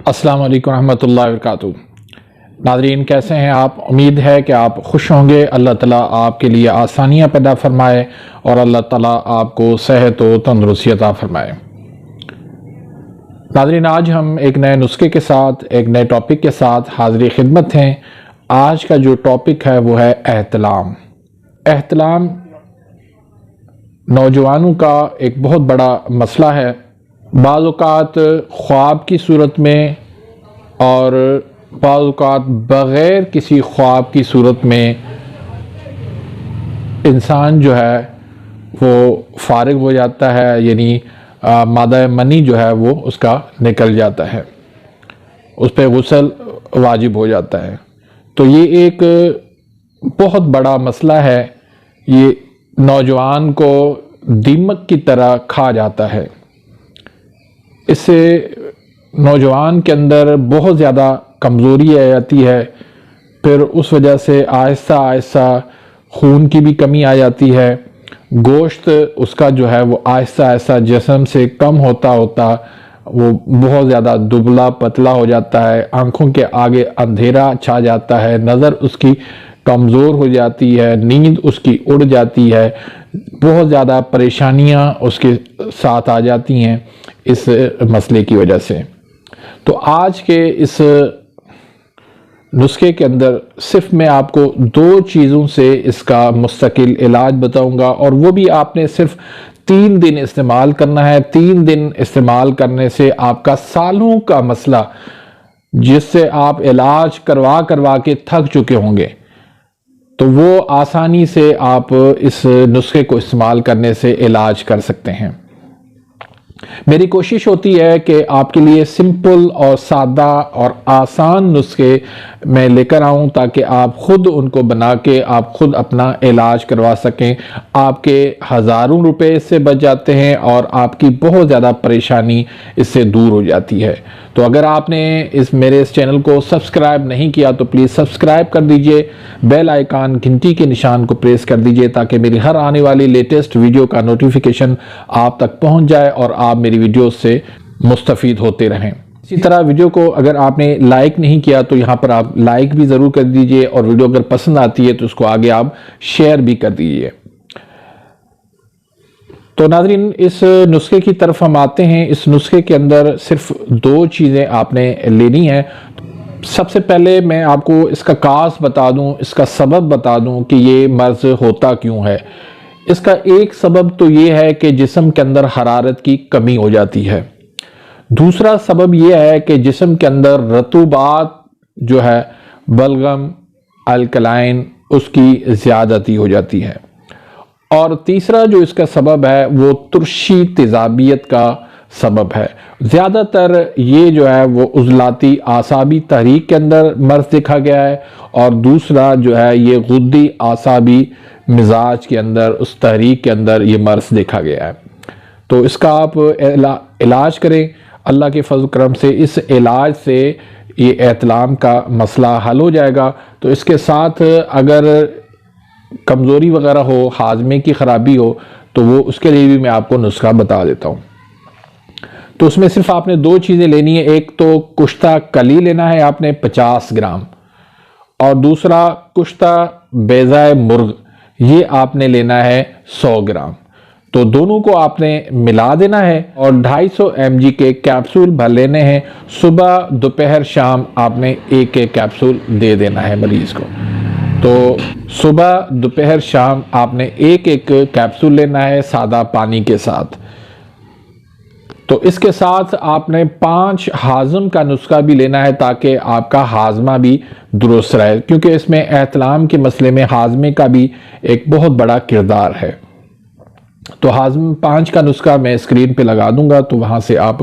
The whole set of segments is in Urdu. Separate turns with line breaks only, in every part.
السلام علیکم ورحمۃ اللہ وبرکاتہ۔ ناظرین کیسے ہیں آپ؟ امید ہے کہ آپ خوش ہوں گے۔ اللہ تعالیٰ آپ کے لیے آسانیاں پیدا فرمائے اور اللہ تعالیٰ آپ کو صحت و تندرستی عطا فرمائے۔ ناظرین آج ہم ایک نئے نسخے کے ساتھ ایک نئے ٹاپک کے ساتھ حاضر خدمت ہیں۔ آج کا جو ٹاپک ہے وہ ہے احتلام۔ احتلام نوجوانوں کا ایک بہت بڑا مسئلہ ہے۔ بعض اوقات خواب کی صورت میں اور بعض اوقات بغیر کسی خواب کی صورت میں انسان جو ہے وہ فارغ ہو جاتا ہے، یعنی مادہ منی جو ہے وہ اس کا نکل جاتا ہے، اس پہ غسل واجب ہو جاتا ہے۔ تو یہ ایک بہت بڑا مسئلہ ہے، یہ نوجوان کو دیمک کی طرح کھا جاتا ہے۔ اس سے نوجوان کے اندر بہت زیادہ کمزوری آ جاتی ہے، پھر اس وجہ سے آہستہ آہستہ خون کی بھی کمی آ جاتی ہے، گوشت اس کا جو ہے وہ آہستہ آہستہ جسم سے کم ہوتا ہوتا وہ بہت زیادہ دبلا پتلا ہو جاتا ہے، آنکھوں کے آگے اندھیرا چھا جاتا ہے، نظر اس کی کمزور ہو جاتی ہے، نیند اس کی اڑ جاتی ہے، بہت زیادہ پریشانیاں اس کے ساتھ آ جاتی ہیں اس مسئلے کی وجہ سے۔ تو آج کے اس نسخے کے اندر صرف میں آپ کو 2 چیزوں سے اس کا مستقل علاج بتاؤں گا، اور وہ بھی آپ نے صرف 3 دن استعمال کرنا ہے۔ 3 دن استعمال کرنے سے آپ کا سالوں کا مسئلہ، جس سے آپ علاج کروا کے تھک چکے ہوں گے، تو وہ آسانی سے آپ اس نسخے کو استعمال کرنے سے علاج کر سکتے ہیں۔ میری کوشش ہوتی ہے کہ آپ کے لیے سمپل اور سادہ اور آسان نسخے میں لے کر آؤں، تاکہ آپ خود ان کو بنا کے آپ خود اپنا علاج کروا سکیں۔ آپ کے ہزاروں روپے اس سے بچ جاتے ہیں اور آپ کی بہت زیادہ پریشانی اس سے دور ہو جاتی ہے۔ تو اگر آپ نے میرے اس چینل کو سبسکرائب نہیں کیا تو پلیز سبسکرائب کر دیجئے، بیل آئیکن گھنٹی کے نشان کو پریس کر دیجئے، تاکہ میری ہر آنے والی لیٹسٹ ویڈیو کا نوٹیفیکیشن آپ تک پہنچ جائے اور آپ میری ویڈیوز سے مستفید ہوتے رہیں۔ اسی طرح ویڈیو کو اگر آپ نے لائک نہیں کیا تو یہاں پر آپ لائک بھی ضرور کر دیجئے، اور ویڈیو اگر پسند آتی ہے تو اس کو آگے آپ شیئر بھی کر دیجئے۔ تو ناظرین اس نسخے کی طرف ہم آتے ہیں۔ اس نسخے کے اندر صرف 2 چیزیں آپ نے لینی ہیں۔ سب سے پہلے میں آپ کو اس کا کاز بتا دوں، اس کا سبب بتا دوں کہ یہ مرض ہوتا کیوں ہے۔ اس کا ایک سبب تو یہ ہے کہ جسم کے اندر حرارت کی کمی ہو جاتی ہے۔ دوسرا سبب یہ ہے کہ جسم کے اندر رطوبات جو ہے، بلغم، الکلائن، اس کی زیادتی ہو جاتی ہے۔ اور تیسرا جو اس کا سبب ہے وہ ترشی تیزابیت کا سبب ہے۔ زیادہ تر یہ جو ہے وہ عضلاتی اعصابی تحریک کے اندر مرض دیکھا گیا ہے، اور دوسرا جو ہے یہ غدی اعصابی مزاج کے اندر، اس تحریک کے اندر یہ مرض دیکھا گیا ہے۔ تو اس کا آپ علاج کریں، اللہ کے فضل و کرم سے اس علاج سے یہ احتلام کا مسئلہ حل ہو جائے گا۔ تو اس کے ساتھ اگر کمزوری وغیرہ ہو، ہاضمے کی خرابی ہو، تو وہ اس کے لیے بھی میں آپ کو نسخہ بتا دیتا ہوں۔ تو اس میں صرف آپ نے 2 چیزیں لینی ہیں۔ ایک تو کشتہ کلی لینا ہے آپ نے 50 گرام، اور دوسرا کشتہ بیضۂ مرغ، یہ آپ نے لینا ہے 100 گرام۔ تو دونوں کو آپ نے ملا دینا ہے، اور 250 mg کے کیپسول بھر لینے ہیں۔ صبح دوپہر شام آپ نے ایک کیپسول دے دینا ہے مریض کو۔ تو صبح دوپہر شام آپ نے ایک کیپسول لینا ہے سادہ پانی کے ساتھ۔ تو اس کے ساتھ آپ نے 5 ہاضم کا نسخہ بھی لینا ہے، تاکہ آپ کا ہاضمہ بھی درست رہے، کیونکہ اس میں احتلام کے مسئلے میں ہاضمے کا بھی ایک بہت بڑا کردار ہے۔ تو ہاضم 5 کا نسخہ میں اسکرین پہ لگا دوں گا، تو وہاں سے آپ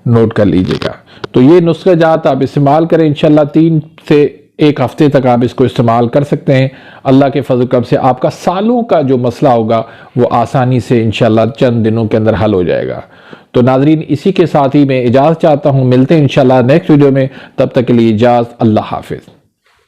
نوٹ کر لیجئے گا۔ تو یہ نسخہ جات آپ استعمال کریں، انشاءاللہ 3 سے 1 ہفتے تک آپ اس کو استعمال کر سکتے ہیں۔ اللہ کے فضل و کرم سے آپ کا سالوں کا جو مسئلہ ہوگا وہ آسانی سے انشاءاللہ چند دنوں کے اندر حل ہو جائے گا۔ تو ناظرین اسی کے ساتھ ہی میں اجازت چاہتا ہوں، ملتے ہیں انشاءاللہ نیکسٹ ویڈیو میں، تب تک کے لیے اجازت، اللہ حافظ۔